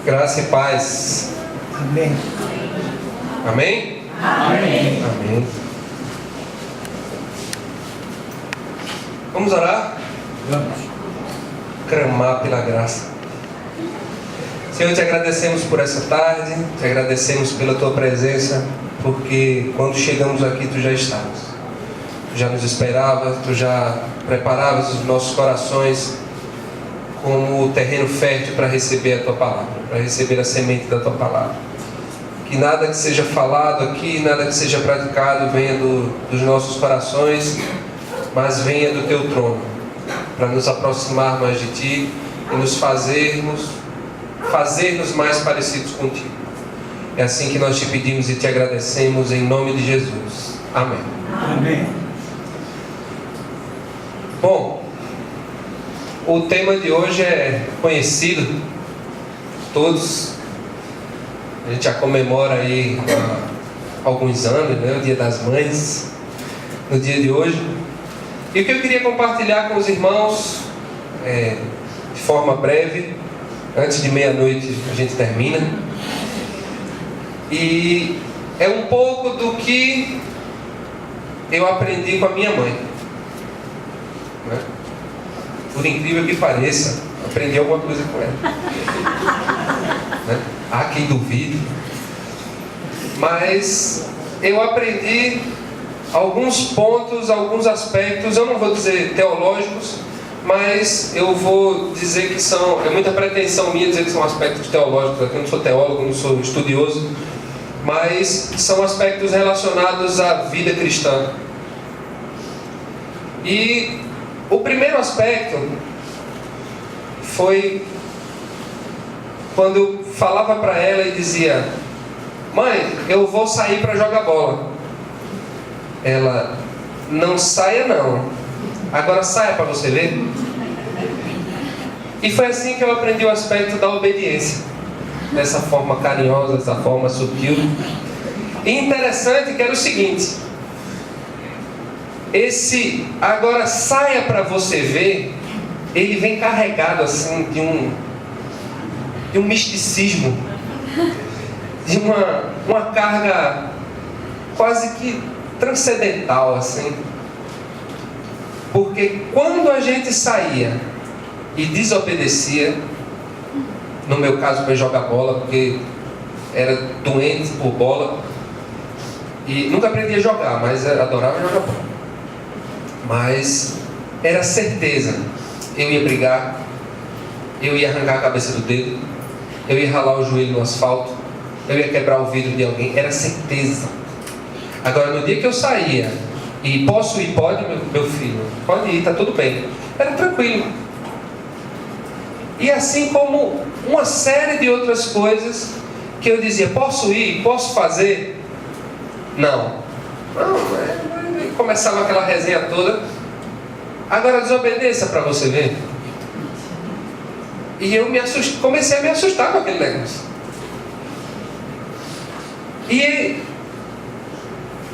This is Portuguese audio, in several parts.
Graça e paz. Amém. Amém? Amém. Amém. Vamos orar? Vamos. Clamar pela graça. Senhor, te agradecemos por essa tarde, te agradecemos pela tua presença, porque quando chegamos aqui tu já estavas. Tu já nos esperavas, tu já preparavas os nossos corações como terreno fértil para receber a tua palavra, para receber a semente da tua palavra. Que nada que seja falado aqui, nada que seja praticado venha dos nossos corações, mas venha do teu trono, para nos aproximar mais de ti e nos fazermos mais parecidos contigo. É assim que nós te pedimos e te agradecemos em nome de Jesus. Amém. Amém. Bom, o tema de hoje é conhecido, todos, a gente já comemora aí há alguns anos, né, o Dia das Mães, no dia de hoje. E o que eu queria compartilhar com os irmãos, de forma breve, antes de meia-noite a gente termina, e é um pouco do que eu aprendi com a minha mãe, né? Por incrível que pareça, aprendi alguma coisa com ela, né? Há quem duvide, mas eu aprendi alguns pontos, alguns aspectos, eu não vou dizer teológicos, mas eu vou dizer que são, é muita pretensão minha dizer que são aspectos teológicos, eu não sou teólogo, não sou estudioso, mas são aspectos relacionados à vida cristã. E o primeiro aspecto foi quando eu falava para ela e dizia: mãe, eu vou sair para jogar bola. Ela: não saia não, agora saia para você ver. E foi assim que eu aprendi o aspecto da obediência, dessa forma carinhosa, dessa forma sutil. E interessante que era o seguinte: esse agora saia para você ver, ele vem carregado assim de um misticismo, de uma carga quase que transcendental assim. Porque quando a gente saía e desobedecia, no meu caso foi jogar bola, porque era doente por bola e nunca aprendi a jogar, mas adorava jogar bola. Mas era certeza, eu ia brigar, eu ia arrancar a cabeça do dedo, eu ia ralar o joelho no asfalto, eu ia quebrar o vidro de alguém, era certeza. Agora, no dia que eu saía e posso ir, pode, meu filho, pode ir, está tudo bem, era tranquilo. E assim como uma série de outras coisas que eu dizia: posso ir, posso fazer? Não, começava aquela resenha toda. Agora desobedeça para você ver. E eu comecei a me assustar com aquele negócio. E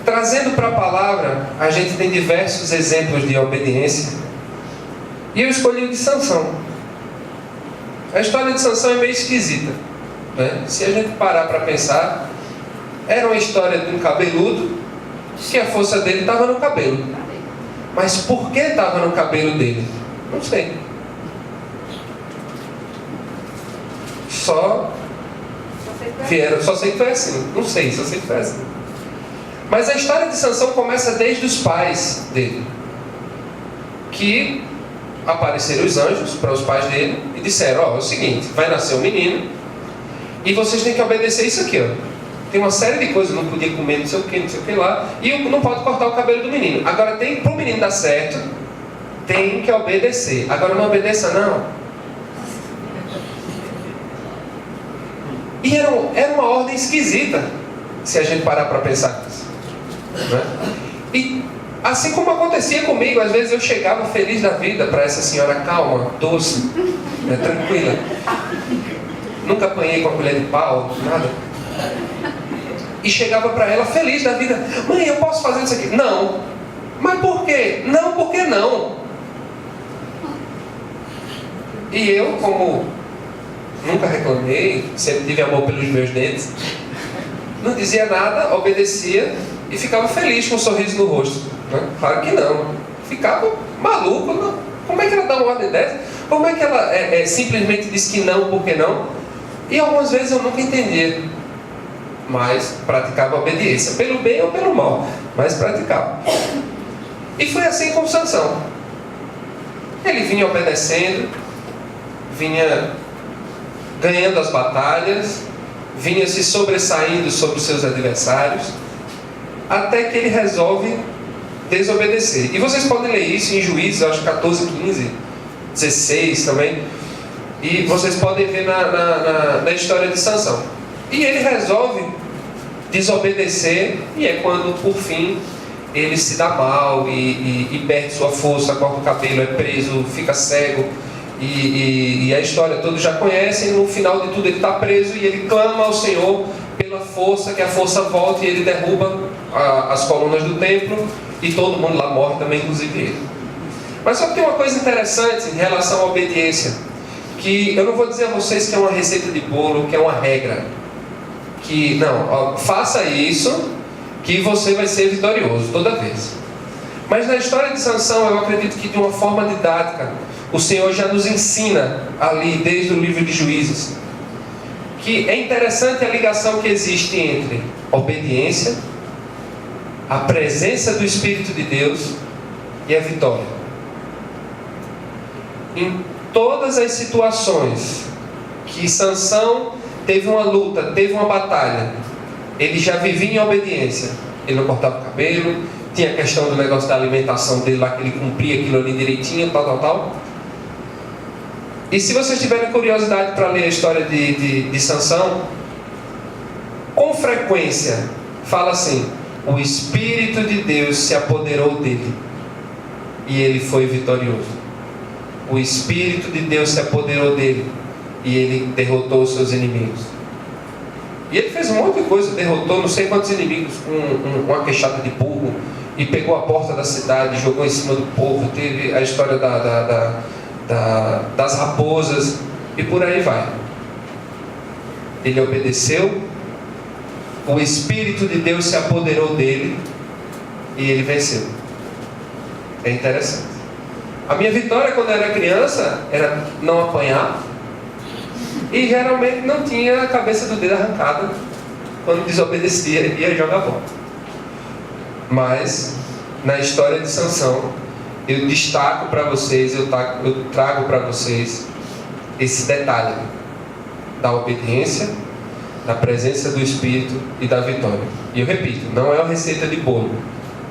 trazendo para a palavra, a gente tem diversos exemplos de obediência. E eu escolhi o de Sansão. A história de Sansão é meio esquisita, né? Se a gente parar para pensar, era uma história de um cabeludo, que a força dele estava no cabelo. Mas por que estava no cabelo dele? Não sei. Só sei que foi assim. Não sei, só sei que foi assim. Mas a história de Sansão começa desde os pais dele, que apareceram os anjos para os pais dele e disseram: ó, é o seguinte, vai nascer um menino e vocês têm que obedecer isso aqui, ó. Tem uma série de coisas, não podia comer não sei o que lá, e não pode cortar o cabelo do menino. Agora, para o menino dar certo, tem que obedecer. Agora, não obedeça não. E era uma ordem esquisita, se a gente parar para pensar nisso, né? E assim como acontecia comigo, às vezes eu chegava feliz da vida para essa senhora calma, doce, né, tranquila. Nunca apanhei com a colher de pau, nada. E chegava para ela feliz da vida: mãe, eu posso fazer isso aqui? Não. Mas por quê? Não, por que não? E eu, como nunca reclamei, sempre tive amor pelos meus dentes. Não dizia nada, obedecia e ficava feliz com um sorriso no rosto. Né? Claro que não. Ficava maluco. Não. Como é que ela dá uma ordem dessa? Como é que ela simplesmente diz que não, por que não? E algumas vezes eu nunca entendia. Mas praticava a obediência. Pelo bem ou pelo mal. Mas praticava. E foi assim com Sansão. Ele vinha obedecendo, vinha ganhando as batalhas, vinha se sobressaindo sobre os seus adversários, até que ele resolve desobedecer. E vocês podem ler isso em Juízes, acho 14, 15, 16 também. E vocês podem ver na história de Sansão. E ele resolve desobedecer, e é quando, por fim, ele se dá mal e perde sua força, corta o cabelo, é preso, fica cego. E a história todos já conhecem. No final de tudo ele está preso e ele clama ao Senhor pela força, que a força volte, e ele derruba as colunas do templo e todo mundo lá morre também, inclusive ele. Mas só que tem uma coisa interessante em relação à obediência, que eu não vou dizer a vocês que é uma receita de bolo, que é uma regra, que não, faça isso que você vai ser vitorioso toda vez. Mas na história de Sansão, eu acredito que de uma forma didática, o Senhor já nos ensina ali, desde o livro de Juízes, que é interessante a ligação que existe entre obediência, a presença do Espírito de Deus e a vitória. Em todas as situações que Sansão teve uma luta, teve uma batalha, ele já vivia em obediência. Ele não cortava o cabelo, tinha a questão do negócio da alimentação dele lá, que ele cumpria aquilo ali direitinho, tal. E se vocês tiverem curiosidade para ler a história de Sansão, com frequência fala assim: o Espírito de Deus se apoderou dele e ele foi vitorioso. O Espírito de Deus se apoderou dele e ele derrotou os seus inimigos. E ele fez um monte de coisa, derrotou não sei quantos inimigos com uma queixada de burro, e pegou a porta da cidade, jogou em cima do povo. Teve a história das raposas, e por aí vai. Ele obedeceu, o Espírito de Deus se apoderou dele e ele venceu. É interessante. A minha vitória quando eu era criança era não apanhar, e geralmente não tinha a cabeça do dedo arrancada quando desobedecia e ia jogar bola. Mas na história de Sansão, eu destaco para vocês, eu trago para vocês esse detalhe da obediência, da presença do Espírito e da vitória. E eu repito, não é uma receita de bolo,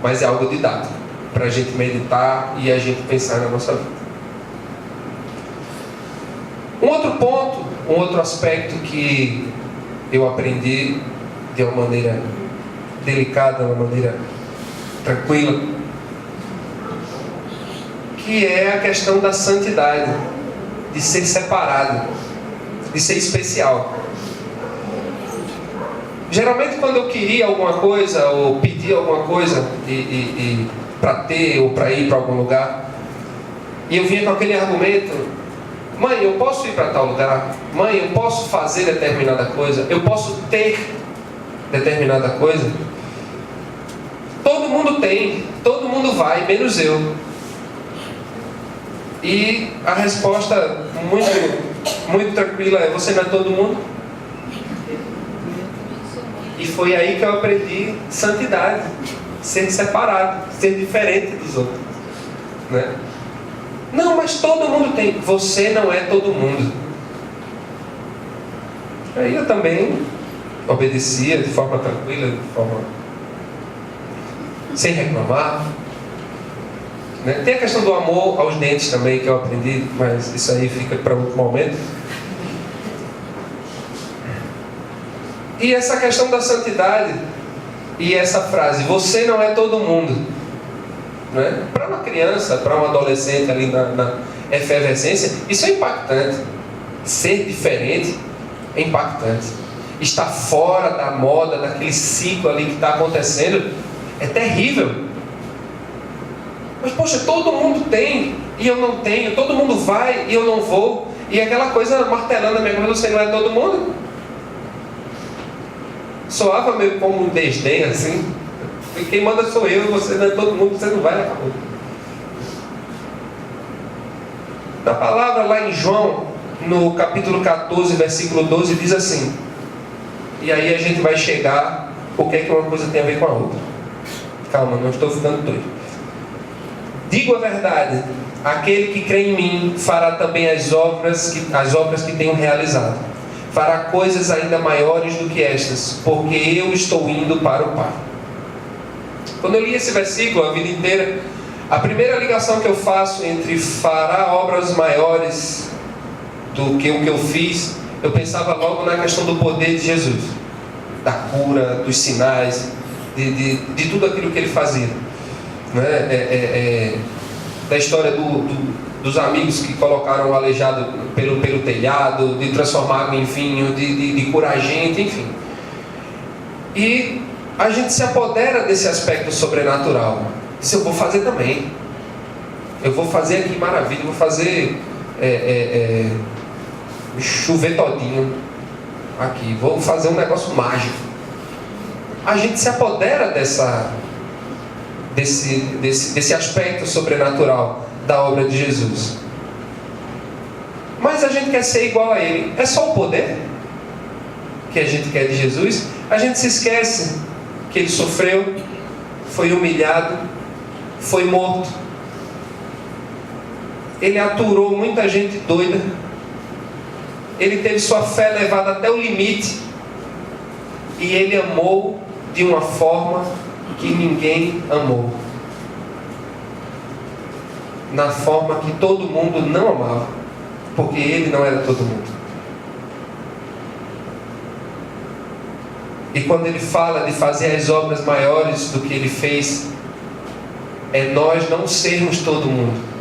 mas é algo didático, para a gente meditar e a gente pensar na nossa vida. Um outro ponto, um outro aspecto que eu aprendi de uma maneira delicada, de uma maneira tranquila, que é a questão da santidade, de ser separado, de ser especial. Geralmente quando eu queria alguma coisa, ou pedia alguma coisa para ter, ou para ir para algum lugar, e eu vinha com aquele argumento: mãe, eu posso ir para tal lugar? Mãe, eu posso fazer determinada coisa? Eu posso ter determinada coisa? Todo mundo tem, todo mundo vai, menos eu. E a resposta muito tranquila é: você não é todo mundo? E foi aí que eu aprendi santidade, ser separado, ser diferente dos outros, né? Não, mas todo mundo tem. Você não é todo mundo. Aí eu também obedecia de forma tranquila, de forma sem reclamar, né? Tem a questão do amor aos dentes também, que eu aprendi, mas isso aí fica para outro momento. E essa questão da santidade e essa frase: você não é todo mundo, né? Para uma criança, para um adolescente ali na efervescência, isso é impactante. Ser diferente é impactante. Estar fora da moda, daquele ciclo ali que está acontecendo, é terrível. Mas poxa, todo mundo tem e eu não tenho, todo mundo vai e eu não vou. E aquela coisa martelando a minha cabeça, você não é todo mundo? Soava meio como um desdém assim. E quem manda sou eu, você não é todo mundo, você não vai, acabou. Na palavra lá em João, no capítulo 14, versículo 12, diz assim. E aí a gente vai chegar, o que é que uma coisa tem a ver com a outra. Calma, não estou ficando doido. Digo a verdade, aquele que crê em mim fará também as obras que tenho realizado. Fará coisas ainda maiores do que estas, porque eu estou indo para o Pai. Quando eu li esse versículo a vida inteira, a primeira ligação que eu faço entre fará obras maiores do que o que eu fiz, eu pensava logo na questão do poder de Jesus, da cura, dos sinais, de tudo aquilo que ele fazia, né? Da história dos amigos que colocaram o aleijado pelo telhado, de transformar água em vinho, de curar gente, enfim. E a gente se apodera desse aspecto sobrenatural. Diz, eu vou fazer também. Eu vou fazer aqui maravilha, vou fazer chover todinho aqui, vou fazer um negócio mágico. A gente se apodera desse aspecto sobrenatural da obra de Jesus. Mas a gente quer ser igual a Ele. É só o poder que a gente quer de Jesus? A gente se esquece que Ele sofreu, foi humilhado, foi morto. Ele aturou muita gente doida. Ele teve sua fé levada até o limite. E Ele amou de uma forma que ninguém amou. Na forma que todo mundo não amava. Porque Ele não era todo mundo. E quando Ele fala de fazer as obras maiores do que Ele fez, é nós não sermos todo mundo.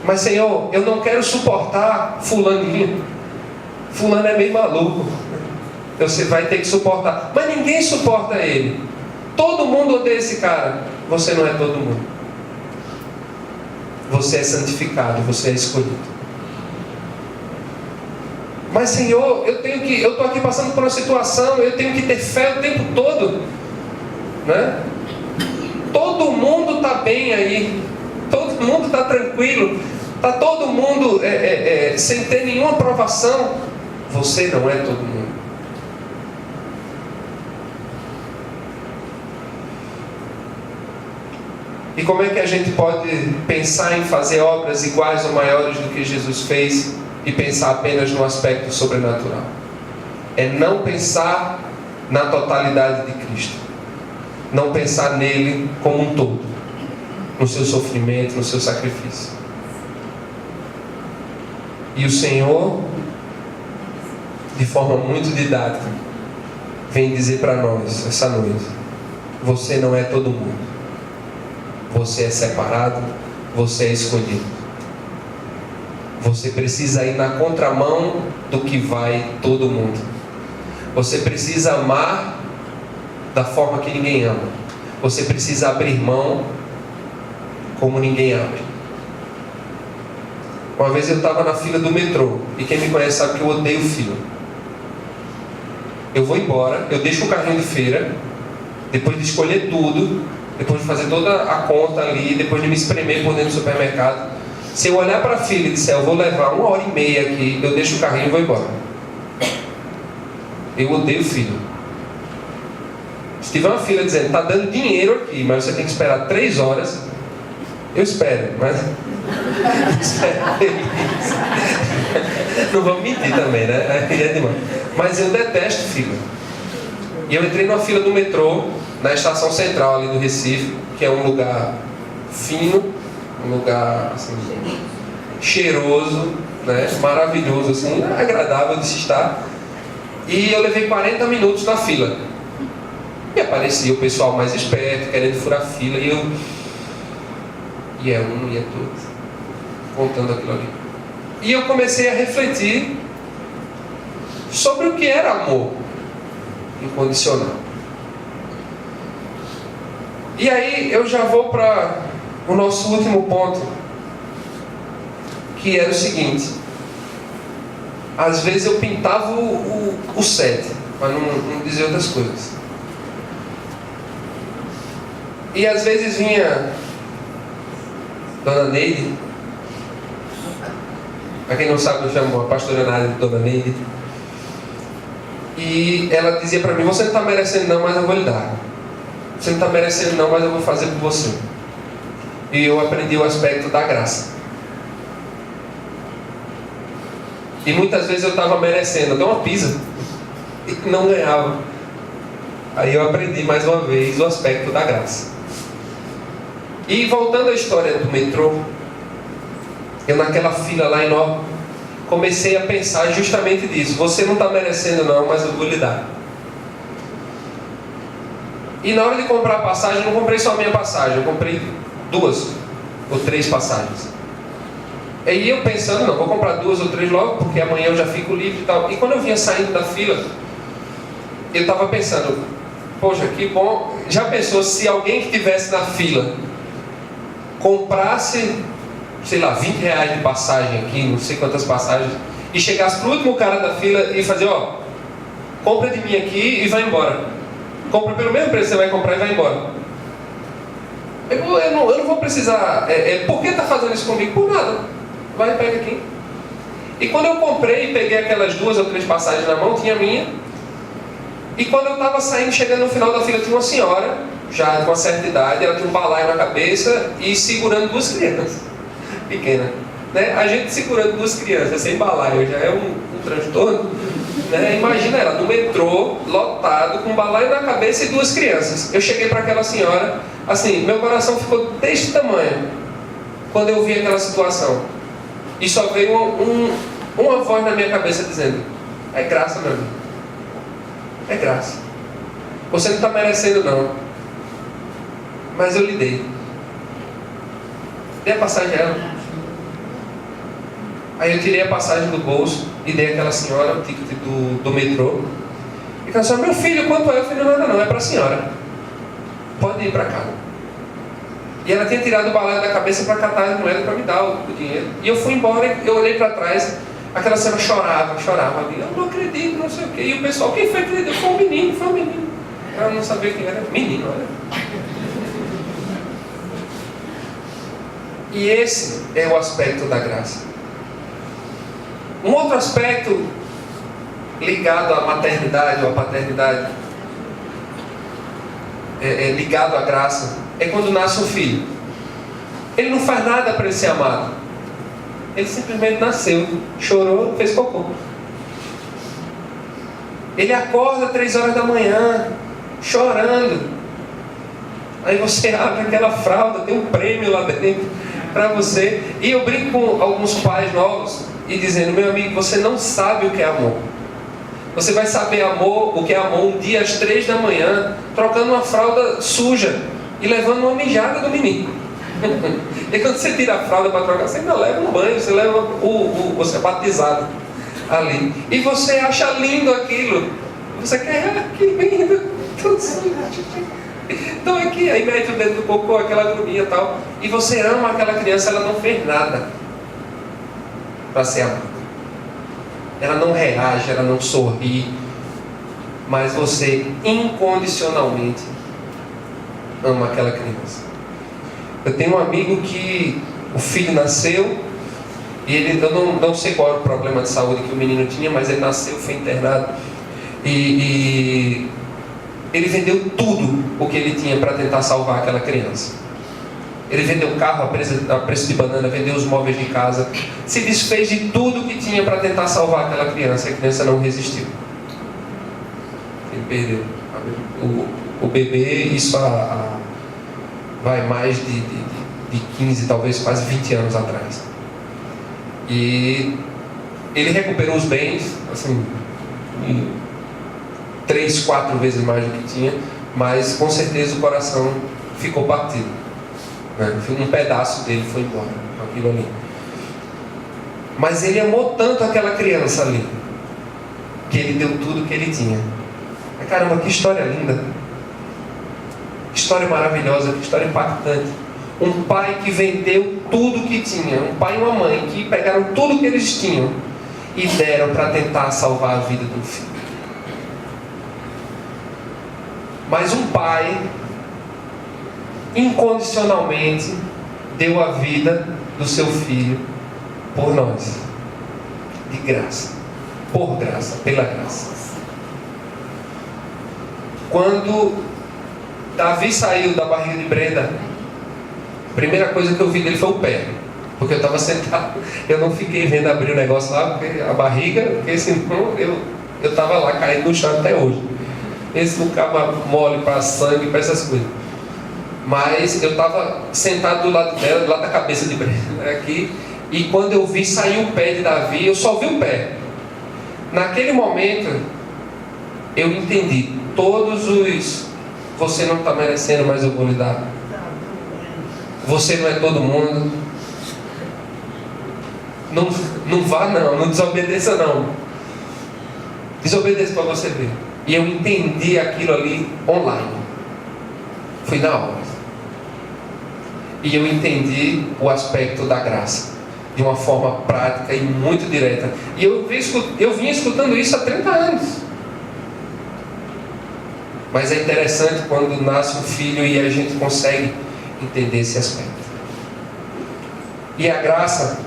Mas Senhor, eu não quero suportar fulaninho. Fulano é meio maluco. Você vai ter que suportar. Mas ninguém suporta ele. Todo mundo odeia esse cara. Você não é todo mundo. Você é santificado, você é escolhido. Mas Senhor, eu estou aqui passando por uma situação, eu tenho que ter fé o tempo todo, né? Todo mundo está bem aí, todo mundo está tranquilo, está todo mundo sem ter nenhuma provação. Você não é todo mundo. E como é que a gente pode pensar em fazer obras iguais ou maiores do que Jesus fez e pensar apenas no aspecto sobrenatural? É não pensar na totalidade de Cristo. Não pensar nele como um todo. No seu sofrimento, no seu sacrifício. E o Senhor, de forma muito didática, vem dizer para nós essa noite: você não é todo mundo. Você é separado, você é escolhido. Você precisa ir na contramão do que vai todo mundo. Você precisa amar da forma que ninguém ama. Você precisa abrir mão como ninguém abre. Uma vez eu estava na fila do metrô, e quem me conhece sabe que eu odeio fila. Eu vou embora, eu deixo o carrinho de feira, depois de escolher tudo, depois de fazer toda a conta ali, depois de me espremer por dentro do supermercado, se eu olhar para a fila e disser, eu vou levar 1h30 aqui, eu deixo o carrinho e vou embora. Eu odeio fila. Se tiver uma fila dizendo, está dando dinheiro aqui, mas você tem que esperar 3 horas, eu espero, mas não vamos mentir também, né? É demais. Mas eu detesto fila. E eu entrei numa fila do metrô, na estação central ali do Recife, que é um lugar fino, um lugar assim, cheiroso, né? Maravilhoso, assim, agradável de se estar. E eu levei 40 minutos na fila. E aparecia o pessoal mais esperto, querendo furar fila, e eu... E é um, e é dois, contando aquilo ali. E eu comecei a refletir sobre o que era amor incondicional. E aí eu já vou para o nosso último ponto, que era o seguinte: às vezes eu pintava o set, para não dizer outras coisas. E às vezes vinha Dona Neide. Para quem não sabe, eu chamo a pastora Nádia de Dona Neide. E ela dizia para mim: você não está merecendo não, mas eu vou lhe dar. Você não está merecendo não, mas eu vou fazer por você. E eu aprendi o aspecto da graça. E muitas vezes eu estava merecendo até uma pizza e não ganhava. Aí eu aprendi mais uma vez o aspecto da graça. E voltando à história do metrô, eu naquela fila lá enorme comecei a pensar justamente disso. Você não está merecendo não, mas eu vou lhe dar. E na hora de comprar a passagem, eu não comprei só a minha passagem, eu comprei 2 ou 3 passagens. E eu pensando, não, vou comprar 2 ou 3 logo, porque amanhã eu já fico livre e tal. E quando eu vinha saindo da fila, eu estava pensando: poxa, que bom. Já pensou se alguém que estivesse na fila comprasse, sei lá, R$20 de passagem aqui, não sei quantas passagens, e chegasse pro último cara da fila e fazer: ó, compra de mim aqui e vai embora. Compra pelo mesmo preço que você vai comprar e vai embora. Eu não vou precisar. Por que está fazendo isso comigo? Por nada. Vai e pega aqui. E quando eu comprei e peguei aquelas 2 ou 3 passagens na mão, tinha a minha. E quando eu estava saindo, chegando no final da fila, tinha uma senhora, já com uma certa idade, ela tinha um balaio na cabeça e segurando 2 crianças pequenas. Né? A gente segurando 2 crianças sem balaio já é um transtorno. Né? Imagina ela no metrô, lotado, com um balaio na cabeça e 2 crianças. Eu cheguei para aquela senhora, assim, meu coração ficou deste tamanho quando eu vi aquela situação. E só veio uma voz na minha cabeça dizendo: é graça, meu amigo. É graça. Você não está merecendo não, mas eu lhe dei. Dei a passagem a ela. Aí eu tirei a passagem do bolso e dei àquela senhora o ticket do metrô. E ela disse: meu filho, quanto é? Eu falei: nada não, é para a senhora. Pode ir para casa. E ela tinha tirado o balaio da cabeça para catar as moedas para me dar o dinheiro. E eu fui embora, eu olhei para trás, aquela senhora chorava ali: eu não acredito, não sei o quê. E o pessoal: quem foi que acreditou? Foi um menino. Ela não sabia quem era. Menino, olha. E esse é o aspecto da graça. Um outro aspecto ligado à maternidade ou à paternidade, ligado à graça, é quando nasce um filho. Ele não faz nada para ele ser amado. Ele simplesmente nasceu, chorou, fez cocô. Ele acorda 3 horas da manhã, chorando. Aí você abre aquela fralda, tem um prêmio lá dentro para você. E eu brinco com alguns pais novos e dizendo: meu amigo, você não sabe o que é amor. Você vai saber o que é amor um dia às 3 da manhã, trocando uma fralda suja e levando uma mijada do menino. E quando você tira a fralda para trocar, você ainda leva um banho, você leva você é batizado ali. E você acha lindo aquilo. Você quer: que lindo, tudo sujo. Então aqui, aí mete o dedo do cocô, aquela agonia e tal. E você ama aquela criança, ela não fez nada para ser amada. Ela não reage, ela não sorri, mas você incondicionalmente ama aquela criança. Eu tenho um amigo que o filho nasceu e eu não sei qual era o problema de saúde que o menino tinha, mas ele nasceu, foi internado e ele vendeu tudo o que ele tinha para tentar salvar aquela criança. Ele vendeu o carro a preço de banana, vendeu os móveis de casa, se desfez de tudo que tinha para tentar salvar aquela criança. A criança não resistiu. Ele perdeu o bebê. Isso vai mais de 15, talvez quase 20 anos atrás. E ele recuperou os bens, assim, 3, 4 vezes mais do que tinha, mas com certeza o coração ficou partido. Um pedaço dele foi embora com aquilo ali. Mas ele amou tanto aquela criança ali, que ele deu tudo que ele tinha. Caramba, que história linda, que história maravilhosa, que história impactante. Um pai que vendeu tudo que tinha. Um pai e uma mãe que pegaram tudo que eles tinham e deram para tentar salvar a vida do filho. Mas um pai incondicionalmente deu a vida do seu filho por nós, de graça, por graça, pela graça. Quando Davi saiu da barriga de Brenda, a primeira coisa que eu vi dele foi o pé, porque eu estava sentado, eu não fiquei vendo abrir o negócio lá, porque a barriga, porque senão eu estava lá caindo no chão até hoje. Esse não ficava mole para sangue, para essas coisas. Mas eu estava sentado do lado dela, do lado da cabeça de Brenda aqui, e quando eu vi sair o pé de Davi, eu só vi o pé. Naquele momento, eu entendi todos os: você não está merecendo, mas eu vou lhe dar. Você não é todo mundo. Não vá não desobedeça não. Desobedeça para você ver. E eu entendi aquilo ali online. Foi na hora. E eu entendi o aspecto da graça de uma forma prática e muito direta. E eu vim escutando isso há 30 anos. Mas é interessante quando nasce um filho e a gente consegue entender esse aspecto. E a graça,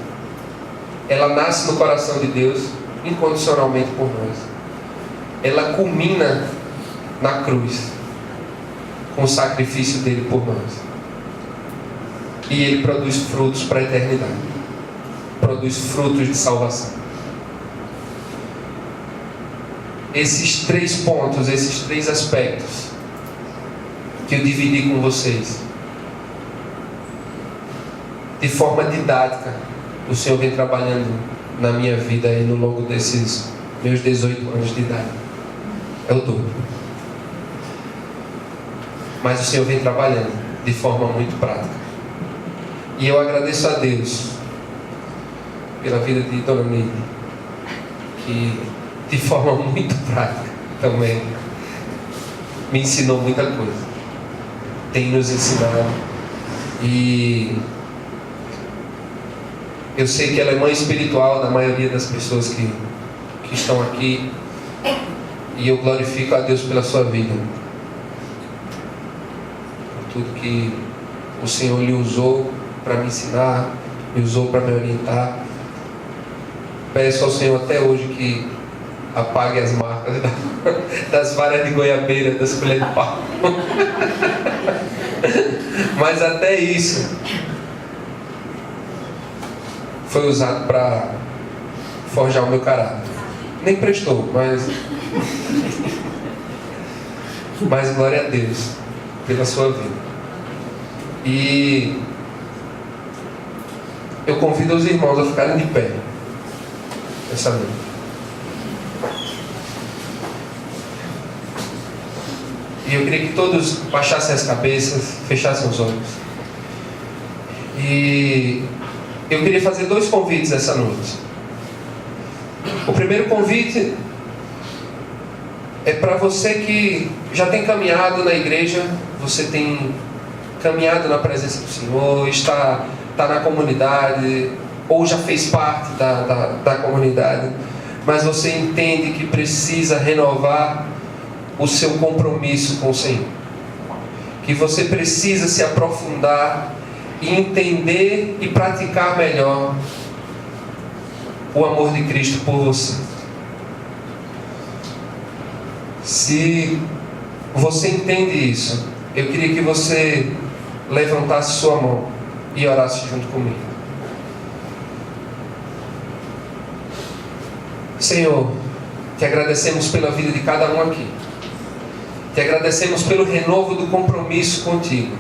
ela nasce no coração de Deus incondicionalmente por nós. Ela culmina na cruz, com o sacrifício dele por nós. E ele produz frutos para a eternidade. Produz frutos de salvação. Esses 3 pontos, esses 3 aspectos que eu dividi com vocês, de forma didática, o Senhor vem trabalhando na minha vida aí no longo desses meus 18 anos de idade. É o dobro. Mas o Senhor vem trabalhando de forma muito prática. E eu agradeço a Deus pela vida de Dona Neide, que de forma muito prática também me ensinou muita coisa. Tem nos ensinado. E eu sei que ela é mãe espiritual da maioria das pessoas que estão aqui. E eu glorifico a Deus pela sua vida. Por tudo que o Senhor lhe usou para me ensinar, me usou para me orientar. Peço ao Senhor até hoje que apague as marcas das varas de goiabeira, das colheres de pau. Mas até isso foi usado para forjar o meu caráter. Nem prestou, mas glória a Deus pela sua vida. E eu convido os irmãos a ficarem de pé essa noite. E eu queria que todos baixassem as cabeças, fechassem os olhos. E eu queria fazer 2 convites essa noite. O primeiro convite é para você que já tem caminhado na igreja, você tem caminhado na presença do Senhor, está na comunidade, ou já fez parte da comunidade, mas você entende que precisa renovar o seu compromisso com o Senhor, que você precisa se aprofundar e entender e praticar melhor o amor de Cristo por você. Se você entende isso, eu queria que você levantasse sua mão e orasse junto comigo. Senhor, te agradecemos pela vida de cada um aqui. Te agradecemos pelo renovo do compromisso contigo.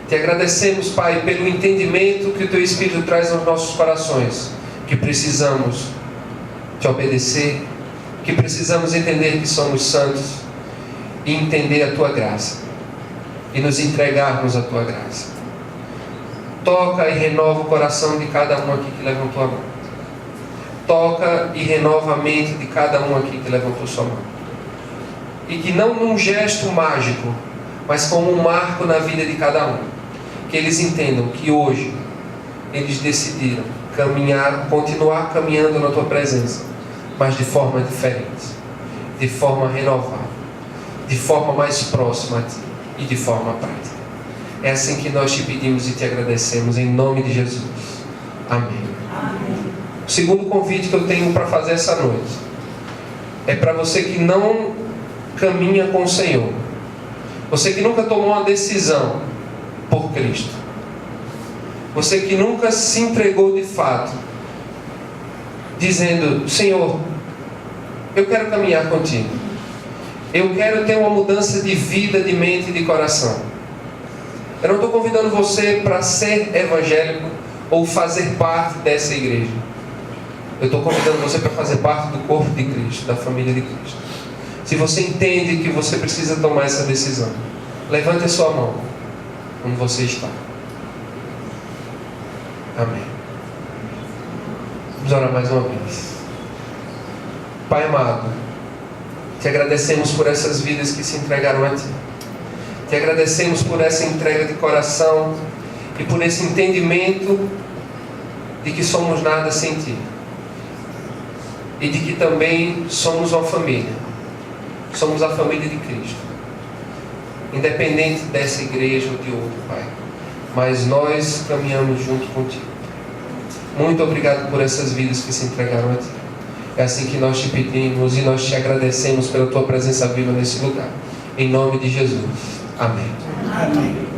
Te agradecemos, Pai, pelo entendimento que o Teu Espírito traz aos nossos corações, que precisamos te obedecer, que precisamos entender que somos santos e entender a Tua graça e nos entregarmos à Tua graça. Toca e renova o coração de cada um aqui que levantou a mão. Toca e renova a mente de cada um aqui que levantou sua mão. E que não num gesto mágico, mas como um marco na vida de cada um, que eles entendam que hoje eles decidiram continuar caminhando na tua presença, mas de forma diferente, de forma renovada, de forma mais próxima a ti e de forma prática. É assim que nós te pedimos e te agradecemos, em nome de Jesus. Amém. Amém. O segundo convite que eu tenho para fazer essa noite é para você que não caminha com o Senhor, você que nunca tomou uma decisão por Cristo, você que nunca se entregou de fato, dizendo: Senhor, eu quero caminhar contigo, eu quero ter uma mudança de vida, de mente e de coração. Eu não estou convidando você para ser evangélico ou fazer parte dessa igreja. Eu estou convidando você para fazer parte do corpo de Cristo, da família de Cristo. Se você entende que você precisa tomar essa decisão, levante a sua mão onde você está. Amém. Vamos orar mais uma vez. Pai amado, te agradecemos por essas vidas que se entregaram a ti. Te agradecemos por essa entrega de coração e por esse entendimento de que somos nada sem ti. E de que também somos uma família. Somos a família de Cristo. Independente dessa igreja ou de outra, Pai. Mas nós caminhamos junto contigo. Muito obrigado por essas vidas que se entregaram a ti. É assim que nós te pedimos e nós te agradecemos pela tua presença viva nesse lugar. Em nome de Jesus. Amém. Amém.